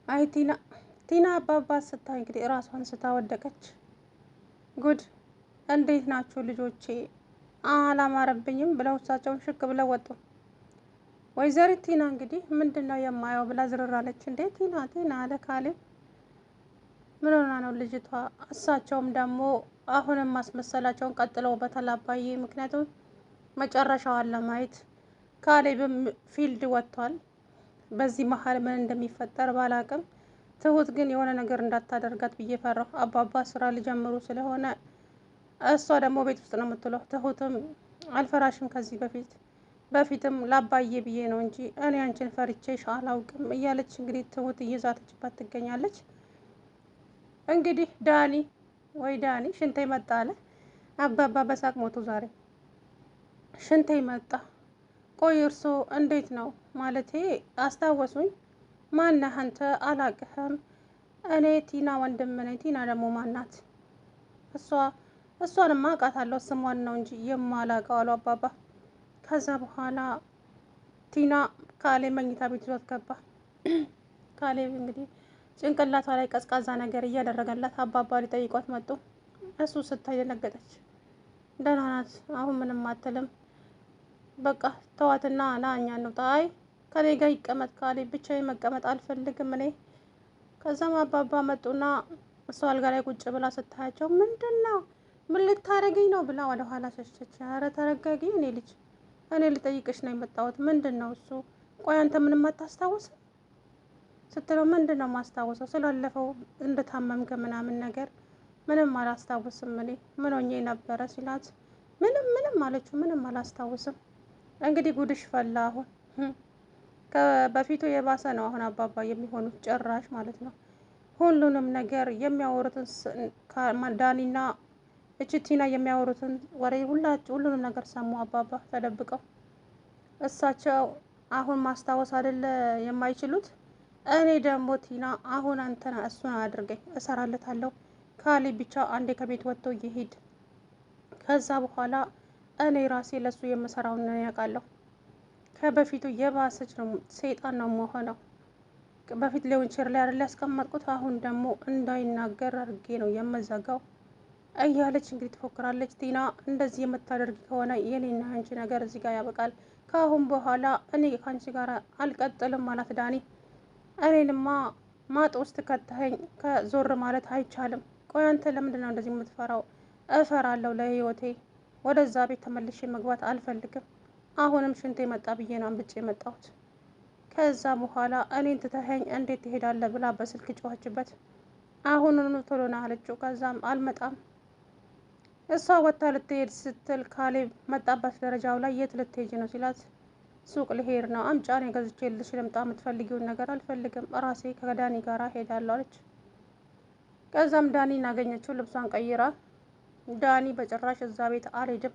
አይ ቲና አባባ ስታይ እንግዲህ እራሷን ስታወደቀች። ጉድ! እንዴት ናችሁ ልጆቼ? አላማረብኝም ብለው እሳቸውን ሽክ ብለው ወጡ። ወይዘሪት ቲና እንግዲህ ምንድን ነው የማየው ብላ ዝርር አለች። እንዴ ቲና አለ ካሌብ። ምን ሆና ነው ልጅቷ? እሳቸውም ደግሞ አሁንም ማስመሰላቸውን ቀጥለውበታል አባዬ። ምክንያቱም መጨረሻዋን ለማየት ካሌብም ፊልድ ወጥቷል። በዚህ መሀል ምን እንደሚፈጠር ባላቅም ትሁት ግን የሆነ ነገር እንዳታደርጋት ብዬ ፈራሁ። አባባ ስራ ሊጀምሩ ስለሆነ እሷ ደግሞ ቤት ውስጥ ነው የምትለው። ትሁትም አልፈራሽም ከዚህ በፊትም ላባዬ ብዬ ነው እንጂ እኔ አንቺን ፈርቼሽ አላውቅም እያለች እንግዲህ ትሁት እየዛተችባት ትገኛለች። እንግዲህ ዳኒ ሽንቴ መጣ አለ አባባ በሳቅ ሞቱ። ዛሬ ሽንቴ መጣ። ቆይ እርሶ እንዴት ነው ማለቴ አስታወሱኝ? ማነህ አንተ? አላቅህም። እኔ ቲና ወንድም ነኝ። ቲና ደግሞ ማናት? እሷንማ አውቃታለሁ ስሟን ነው እንጂ የማላውቀው አሉ አባባ። ከዛ በኋላ ቲና ካሌብ መኝታ ቤት ይዞት ገባ። ካሌብ እንግዲህ ጭንቅላቷ ላይ ቀዝቃዛ ነገር እያደረገላት አባባ ሊጠይቋት መጡ። እሱ ስታይ ደነገጠች። ደህና ናት፣ አሁን ምንም አትልም። በቃ ተዋትና ና እኛ እንውጣ። አይ ከኔ ጋር ይቀመጥ ካሌብ፣ ብቻዬን መቀመጥ አልፈልግም እኔ። ከዛም አባባ መጡና እሷ አልጋ ላይ ቁጭ ብላ ስታያቸው ምንድን ነው ምን ልታረገኝ ነው ብላ ወደ ኋላ ሸሸች። ኧረ ተረጋጊ እኔ ልጅ፣ እኔ ልጠይቅሽ ነው የመጣሁት። ምንድን ነው እሱ? ቆይ አንተ ምንም አታስታውስም ስትለው ምንድን ነው ማስታወሰው? ስላለፈው እንደታመምከ ምናምን ነገር ምንም አላስታውስም እኔ ምን ሆኜ ነበረ ሲላት ምንም አለችው። ምንም አላስታውስም። እንግዲህ ጉድሽ ፈላ። አሁን በፊቱ የባሰ ነው አሁን አባባ የሚሆኑት ጭራሽ ማለት ነው። ሁሉንም ነገር የሚያወሩትን ዳኒና እቺ ቲና የሚያወሩትን ወሬ ሁሉንም ነገር ሰሙ አባባ ተደብቀው። እሳቸው አሁን ማስታወስ አይደለ የማይችሉት። እኔ ደግሞ ቲና አሁን አንተና እሱን አድርገኝ እሰራለታለሁ። ካሌብ ብቻ አንዴ ከቤት ወጥቶ ይሄድ። ከዛ በኋላ እኔ ራሴ ለሱ የምሰራውን ነው ያውቃለሁ። ከበፊቱ የባሰች ነው ሰይጣን ነው መሆነው። በፊት ሌውንቸር ላይ አይደል ያስቀመጥኩት፣ አሁን ደግሞ እንዳይናገር አድርጌ ነው የምዘጋው እያለች እንግዲህ ትፎክራለች። ቲና እንደዚህ የምታደርግ ከሆነ የኔና አንቺ ነገር እዚህ ጋር ያበቃል። ከአሁን በኋላ እኔ ከአንቺ ጋር አልቀጥልም ማለት ዳኒ። እኔንማ ማጥ ውስጥ ከተኸኝ ከዞር ማለት አይቻልም። ቆይ አንተ ለምንድን ነው እንደዚህ የምትፈራው? እፈራለሁ ለህይወቴ። ወደዛ ቤት ተመልሼ መግባት አልፈልግም። አሁንም ሽንቴ መጣ ብዬ ነው አንብጬ የመጣሁት። ከዛ በኋላ እኔን ትተኸኝ እንዴት ትሄዳለህ ብላ በስልክ ጮኸችበት። አሁኑኑ ቶሎ ና አለችው። ከዛም አልመጣም። እሷ ወጥታ ልትሄድ ስትል ካሌብ መጣባት ደረጃው ላይ የት ልትሄጂ ነው ሲላት ሱቅ ልሄድ ነው። አምጫን የገዝቼልሽ ልምጣ። የምትፈልጊውን ነገር አልፈልግም፣ ራሴ ከዳኒ ጋር ሄዳለሁ አለች። ከዛም ዳኒ እናገኘችው ልብሷን ቀይራ። ዳኒ በጭራሽ እዛ ቤት አልሄድም፣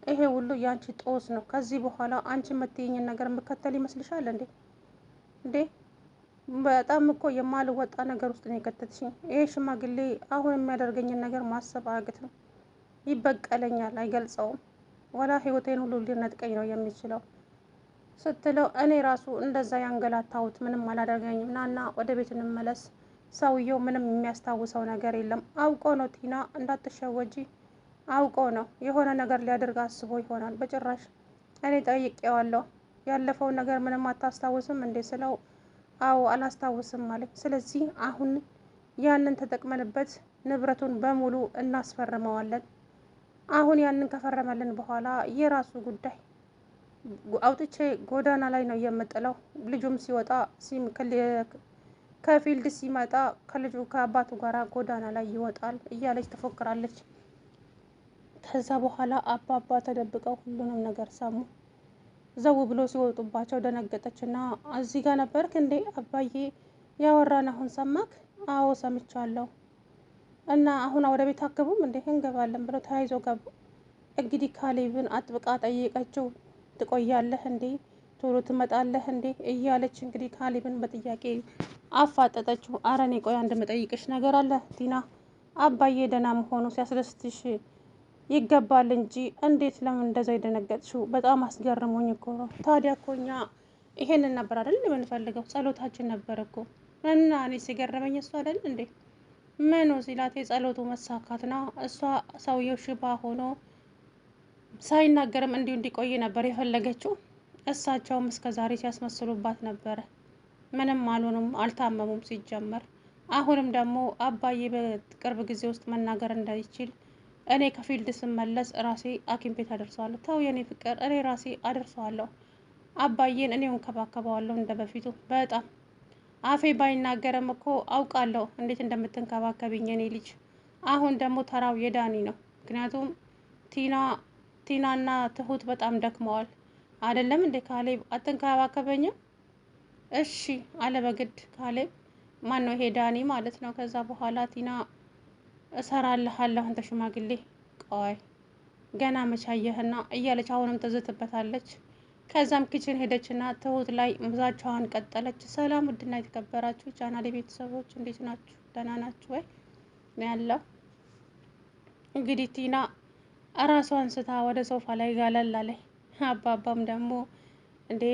ይሄ ሁሉ ያንቺ ጦስ ነው። ከዚህ በኋላ አንቺ የምትይኝን ነገር የምከተል ይመስልሻል እንዴ? በጣም እኮ የማልወጣ ነገር ውስጥ ነው የከተትሽኝ። ይሄ ሽማግሌ አሁን የሚያደርገኝን ነገር ማሰብ አያግትም። ይበቀለኛል፣ አይገልጸውም። ወላ ህይወቴን ሁሉ ሊነጥቀኝ ነው የሚችለው ስትለው እኔ ራሱ እንደዛ ያንገላታሁት ምንም አላደርገኝም። ናና ወደ ቤት እንመለስ። ሰውየው ምንም የሚያስታውሰው ነገር የለም። አውቆ ነው ቲና፣ እንዳትሸወጂ። አውቆ ነው የሆነ ነገር ሊያደርግ አስቦ ይሆናል። በጭራሽ እኔ ጠይቄዋለሁ። ያለፈውን ነገር ምንም አታስታውስም እንዴ ስለው አዎ አላስታውስም አለኝ። ስለዚህ አሁን ያንን ተጠቅመንበት ንብረቱን በሙሉ እናስፈርመዋለን። አሁን ያንን ከፈረመልን በኋላ የራሱ ጉዳይ። አውጥቼ ጎዳና ላይ ነው የምጥለው። ልጁም ሲወጣ ከፊልድ ሲመጣ ከልጁ ከአባቱ ጋር ጎዳና ላይ ይወጣል እያለች ትፎክራለች። ከዛ በኋላ አባባ ተደብቀው ሁሉንም ነገር ሰሙ። ዘው ብሎ ሲወጡባቸው ደነገጠች እና እዚህ ጋር ነበርክ እንዴ አባዬ? ያወራን አሁን ሰማክ? አዎ ሰምቻለሁ። እና አሁን ወደ ቤት አገቡም እንዴ? እንገባለን ብለው ተያይዞ ገቡ። እንግዲህ ካሌብን አጥብቃ ጠየቀችው። ትቆያለህ እንዴ? ቶሎ ትመጣለህ እንዴ? እያለች እንግዲህ ካሌብን በጥያቄ አፋጠጠችው። አረ እኔ ቆይ አንድ መጠይቅሽ ነገር አለ ቲና። አባዬ ደህና መሆኑ ሲያስደስትሽ ይገባል እንጂ እንዴት ለምን እንደዛ የደነገጥሽው? በጣም አስገርሞኝ እኮ ነው። ታዲያ እኮ እኛ ይሄንን ነበር አይደል የምንፈልገው? ጸሎታችን ነበር እኮ። እና እኔ ሲገረመኝ እሱ አይደል እንዴ ምኑ ሲላት የጸሎቱ መሳካት ነው። እሷ ሰውየው ሽባ ሆኖ ሳይናገርም እንዲሁ እንዲቆይ ነበር የፈለገችው። እሳቸውም እስከ ዛሬ ሲያስመስሉባት ነበረ። ምንም አልሆኑም፣ አልታመሙም ሲጀመር። አሁንም ደግሞ አባዬ በቅርብ ጊዜ ውስጥ መናገር እንዳይችል እኔ ከፊልድ ስመለስ ራሴ ሐኪም ቤት አደርሰዋለሁ። ተው የኔ ፍቅር፣ እኔ ራሴ አደርሰዋለሁ። አባዬን እኔው እንከባከበዋለሁ እንደ በፊቱ። በጣም አፌ ባይናገርም እኮ አውቃለሁ እንዴት እንደምትንከባከብኝ የኔ ልጅ። አሁን ደግሞ ተራው የዳኒ ነው። ምክንያቱም ቲናና ትሁት በጣም ደክመዋል። አይደለም እንዴ ካሌብ አትንከባከበኝም? እሺ አለ በግድ ካሌብ። ማን ነው ይሄ? ዳኒ ማለት ነው። ከዛ በኋላ ቲና እሰራልሃለሁ አንተ ሽማግሌ፣ ቆይ ገና መቻየህና እያለች አሁንም ትዝትበታለች። ከዛም ኪችን ሄደችና ትሁት ላይ ምዛቻዋን ቀጠለች። ሰላም ውድና የተከበራችሁ ቻናሌ ቤተሰቦች እንዴት ናችሁ? ደህና ናችሁ ወይ? ያለው እንግዲህ ቲና እራሷን ስታ ወደ ሶፋ ላይ ጋለል አለች። አባባም ደግሞ እንዴ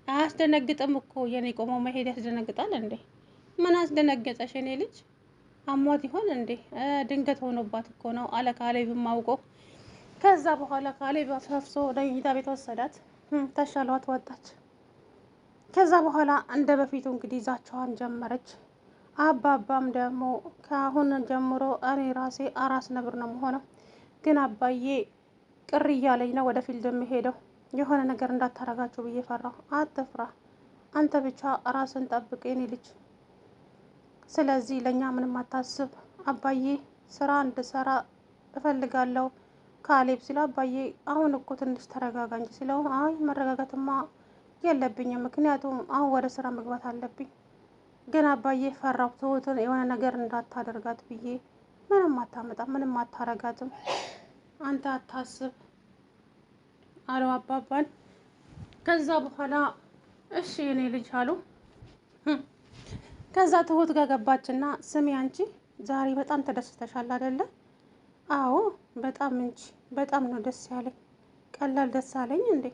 አያስደነግጥም እኮ የኔ ቆሞ መሄድ ያስደነግጣል እንዴ? ምን አስደነገጠሽ የኔ ልጅ? አሟት ይሆን እንዴ? ድንገት ሆኖባት እኮ ነው አለ ካሌብም አውቆ። ከዛ በኋላ ካሌብ አፍሳፍሶ ወደ መኝታ ቤት ወሰዳት። ተሻሏት ወጣች። ከዛ በኋላ እንደ በፊቱ እንግዲህ ዛቻዋን ጀመረች። አባባም ደግሞ ከአሁን ጀምሮ እኔ ራሴ አራስ ነብር ነው የምሆነው፣ ግን አባዬ ቅር እያለኝ ነው ወደ ፊልድ የምሄደው፣ የሆነ ነገር እንዳታረጋችሁ ብዬ ፈራሁ። አትፍራ፣ አንተ ብቻ ራስን ጠብቅ የኔ ልጅ። ስለዚህ ለእኛ ምንም አታስብ። አባዬ ስራ እንድሰራ እፈልጋለሁ ካሌብ ሲል፣ አባዬ አሁን እኮ ትንሽ ተረጋጋ እንጂ ሲለው፣ አይ መረጋጋትማ የለብኝም ምክንያቱም አሁን ወደ ስራ መግባት አለብኝ። ግን አባዬ ፈራሁ ትሁትን የሆነ ነገር እንዳታደርጋት ብዬ። ምንም አታመጣም፣ ምንም አታረጋትም፣ አንተ አታስብ አለው አባባን። ከዛ በኋላ እሺ የኔ ልጅ አሉ። ከዛ ትሁት ጋር ገባችና ስሚ አንቺ ዛሬ በጣም ተደስተሻል አይደለ? አዎ በጣም እንጂ በጣም ነው ደስ ያለኝ። ቀላል ደስ አለኝ እንዴ?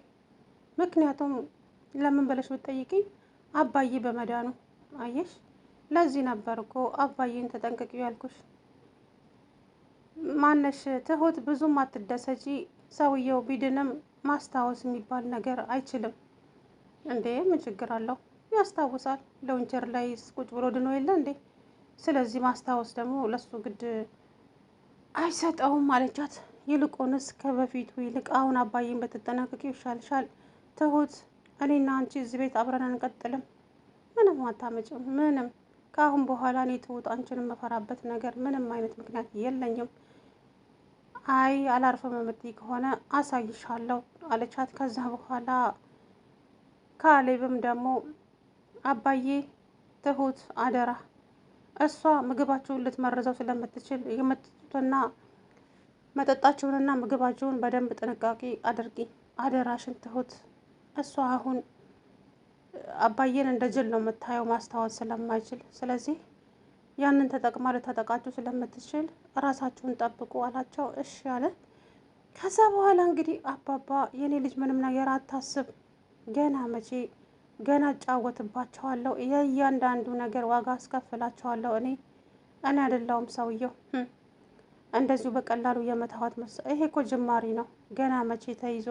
ምክንያቱም ለምን ብለሽ ብትጠይቂኝ አባዬ በመዳኑ። አየሽ፣ ለዚህ ነበር እኮ አባዬን ተጠንቀቂው ያልኩሽ። ማነሽ ትሁት ብዙም አትደሰጂ፣ ሰውየው ቢድንም ማስታወስ የሚባል ነገር አይችልም እንዴ? ምን ችግር አለው? ያስታውሳል። ለወንጀር ላይ ቁጭ ብሎ ድኖ የለ እንዴ? ስለዚህ ማስታወስ ደግሞ ለሱ ግድ አይሰጠውም አለቻት። ይልቁንስ ከበፊቱ ይልቅ አሁን አባዬን በትጠነቀቂው ይሻልሻል ትሁት። እኔና አንቺ እዚህ ቤት አብረን አንቀጥልም። ምንም አታመጭም፣ ምንም። ከአሁን በኋላ እኔ ትሁት አንቺን የምፈራበት ነገር ምንም አይነት ምክንያት የለኝም። አይ አላርፍም የምትይ ከሆነ አሳይሻለሁ አለቻት። ከዛ በኋላ ካሌብም ደግሞ አባዬ ትሁት አደራ፣ እሷ ምግባችሁን ልትመርዘው ስለምትችል የምትጡትና መጠጣችሁንና ምግባችሁን በደንብ ጥንቃቄ አድርጊ አደራሽን ትሁት። እሷ አሁን አባዬን እንደ ጅል ነው የምታየው ማስታወስ ስለማይችል፣ ስለዚህ ያንን ተጠቅማ ልታጠቃችሁ ስለምትችል እራሳችሁን ጠብቁ አላቸው። እሺ አለ። ከዛ በኋላ እንግዲህ አባባ የኔ ልጅ ምንም ነገር አታስብ፣ ገና መቼ ገና እጫወትባቸዋለሁ፣ የእያንዳንዱ ነገር ዋጋ አስከፍላቸዋለሁ። እኔ አይደለሁም ሰውየው እንደዚሁ በቀላሉ የመታወት ይሄ እኮ ጅማሬ ነው፣ ገና መቼ ተይዞ።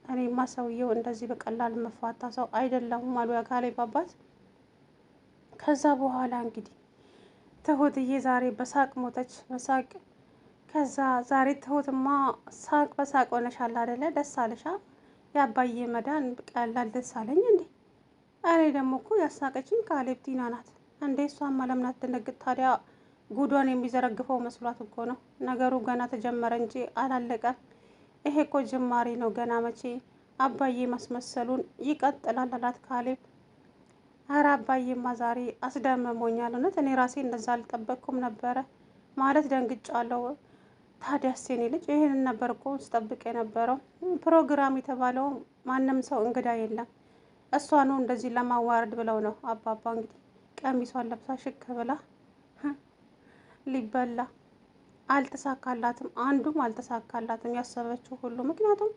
እኔማ ሰውየው እንደዚህ በቀላል መፋታ ሰው አይደለሁም አሉ የካሌብ አባት። ከዛ በኋላ እንግዲህ ትሁትዬ ዛሬ በሳቅ ሞተች፣ በሳቅ። ከዛ ዛሬ ትሁትማ ሳቅ በሳቅ ሆነሻል አይደለ? ደስ አለሻ? የአባዬ መዳን ቀላል ደስ አለኝ እንዴ? እኔ ደግሞ እኮ ያሳቀችኝ ካሌብ ቲና ናት እንዴ? እሷማ ለምን አትደነግጥ ታዲያ? ጉዷን የሚዘረግፈው መስሏት እኮ ነው። ነገሩ ገና ተጀመረ እንጂ አላለቀም። ይሄ እኮ ጅማሬ ነው፣ ገና መቼ አባዬ ማስመሰሉን ይቀጥላል አላት ካሌብ። ኧረ አባዬማ ዛሬ አስደምሞኛል እውነት። እኔ ራሴ እንደዛ አልጠበቅኩም ነበረ ማለት ደንግጫለሁ። ታዲያስ የኔ ልጅ ይህንን ነበር እኮ ስጠብቅ የነበረው። ፕሮግራም የተባለው ማንም ሰው እንግዳ የለም፣ እሷኑ እንደዚህ ለማዋረድ ብለው ነው። አባባ እንግዲህ ቀሚሷን ለብሳ ሽክ ብላ ሊበላ አልተሳካላትም፣ አንዱም አልተሳካላትም ያሰበችው ሁሉ። ምክንያቱም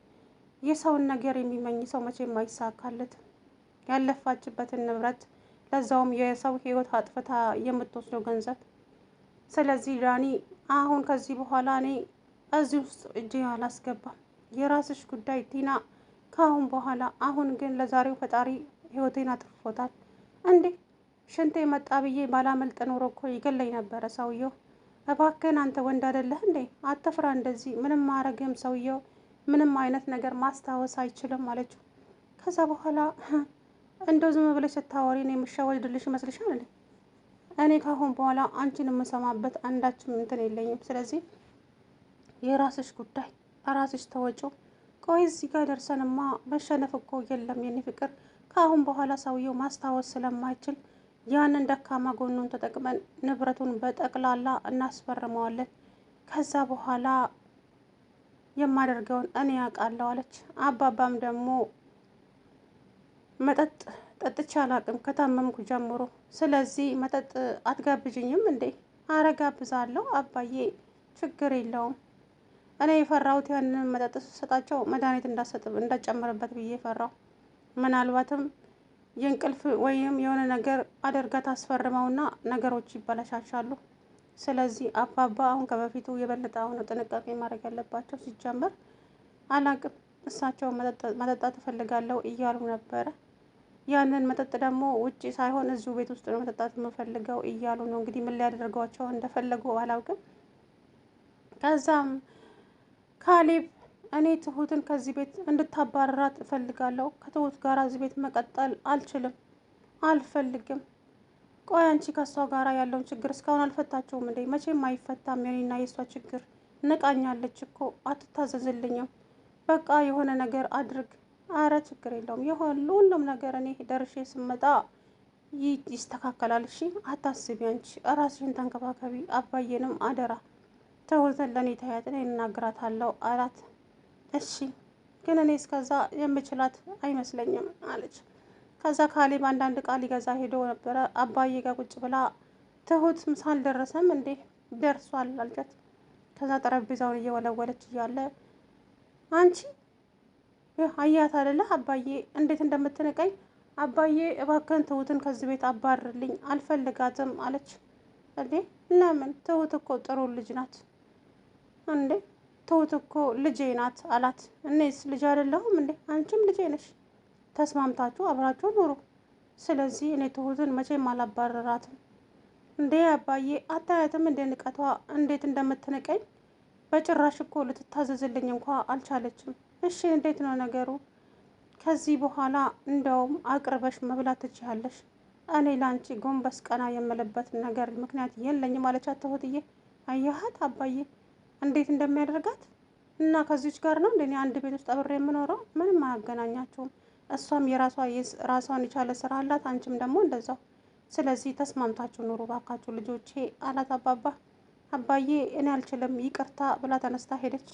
የሰውን ነገር የሚመኝ ሰው መቼም አይሳካለትም። ያለፋችበትን ንብረት ለዛውም የሰው ህይወት አጥፍታ የምትወስደው ገንዘብ። ስለዚህ ዳኒ አሁን ከዚህ በኋላ እኔ እዚህ ውስጥ እጄ አላስገባም። የራስሽ ጉዳይ ቲና። ከአሁን በኋላ አሁን ግን ለዛሬው ፈጣሪ ህይወቴን አጥፍቶታል። እንዴ ሽንቴ መጣ ብዬ ባላመልጥ ኖሮ እኮ ይገለኝ ነበረ ሰውየው። እባክህን አንተ ወንድ አይደለህ እንዴ? አትፍራ እንደዚህ። ምንም ማረግም ሰውየው ምንም አይነት ነገር ማስታወስ አይችልም አለችው። ከዛ በኋላ እንደው ዝም ብለሽ ስታወሪ ነው የምሸወድልሽ ይመስልሻል እንዴ? እኔ ካሁን በኋላ አንቺን የምሰማበት አንዳችም እንትን የለኝም። ስለዚህ የራስሽ ጉዳይ ራስሽ ተወጪው። ቆይ እዚህ ጋር ደርሰንማ መሸነፍ እኮ የለም የኔ ፍቅር። ከአሁን በኋላ ሰውየው ማስታወስ ስለማይችል ያንን ደካማ ጎኑን ተጠቅመን ንብረቱን በጠቅላላ እናስፈርመዋለን። ከዛ በኋላ የማደርገውን እኔ ያውቃለሁ አለች። አባባም ደግሞ መጠጥ ጠጥቼ አላቅም ከታመምኩ ጀምሮ። ስለዚህ መጠጥ አትጋብዥኝም እንዴ? አረ ጋብዛለሁ አባዬ፣ ችግር የለውም። እኔ የፈራሁት ያንን መጠጥ ስሰጣቸው መድኃኒት እንዳጨምርበት ብዬ ፈራው። ምናልባትም የእንቅልፍ ወይም የሆነ ነገር አደርጋ ታስፈርመውና ነገሮች ይበላሻሻሉ። ስለዚህ አባባ አሁን ከበፊቱ የበለጠ አሁን ጥንቃቄ ማድረግ ያለባቸው። ሲጀመር አላቅም እሳቸው መጠጣት እፈልጋለሁ እያሉ ነበረ። ያንን መጠጥ ደግሞ ውጪ ሳይሆን እዚሁ ቤት ውስጥ ነው መጠጣት የምፈልገው እያሉ ነው። እንግዲህ ምን ሊያደርጓቸው እንደፈለጉ አላውቅም። ከዛም ካሌብ እኔ ትሁትን ከዚህ ቤት እንድታባረራት እፈልጋለሁ። ከትሁት ጋር እዚህ ቤት መቀጠል አልችልም፣ አልፈልግም። ቆይ አንቺ ከሷ ጋር ያለውን ችግር እስካሁን አልፈታችሁም እንዴ? መቼም አይፈታም። የኔና የእሷ ችግር ንቃኛለች እኮ አትታዘዝልኝም። በቃ የሆነ ነገር አድርግ። አረ ችግር የለውም ሁሉም ነገር እኔ ደርሼ ስመጣ ይስተካከላል። እሺ አታስቢ፣ አንቺ ራስሽን ተንከባከቢ። አባዬንም አደራ ትሁትን ለእኔ ተያት፣ እኔ እናግራታለሁ አላት። እሺ ግን እኔ እስከዛ የምችላት አይመስለኝም አለች። ከዛ ካሌብ አንዳንድ ቃል ሊገዛ ሄዶ ነበረ። አባዬ ጋር ቁጭ ብላ ትሁት ምሳ አልደረሰም እንዴ? ደርሷል አልቻት። ከዛ ጠረጴዛውን እየወለወለች እያለ አንቺ አያት አይደለ አባዬ እንዴት እንደምትንቀኝ። አባዬ እባክህን ትሁትን ከዚህ ቤት አባርልኝ፣ አልፈልጋትም አለች። እንዴ ለምን? ትሁት እኮ ጥሩ ልጅ ናት እንዴ? ትሁት እኮ ልጄ ናት አላት። እኔስ ልጅ አይደለሁም እንዴ? አንቺም ልጄ ነሽ። ተስማምታችሁ አብራችሁ ኑሩ። ስለዚህ እኔ ትሁትን መቼም አላባረራትም። እንዴ አባዬ አታያትም እንዴ ንቀቷ እንዴት እንደምትንቀኝ? በጭራሽ እኮ ልትታዘዝልኝ እንኳ አልቻለችም። እሺ እንዴት ነው ነገሩ? ከዚህ በኋላ እንደውም አቅርበሽ መብላት ትችያለሽ። እኔ ላንቺ ጎንበስ ቀና የምልበት ነገር ምክንያት የለኝም አለቻት ትሁትዬ። አያሃት አባዬ እንዴት እንደሚያደርጋት እና ከዚች ጋር ነው እንደኔ አንድ ቤት ውስጥ አብሬ የምኖረው። ምንም አያገናኛቸውም። እሷም ራሷን የቻለ ስራ አላት፣ አንቺም ደግሞ እንደዛው። ስለዚህ ተስማምታችሁ ኑሩ ባካችሁ ልጆቼ አላት አባባ። አባዬ እኔ አልችልም ይቅርታ ብላ ተነስታ ሄደች።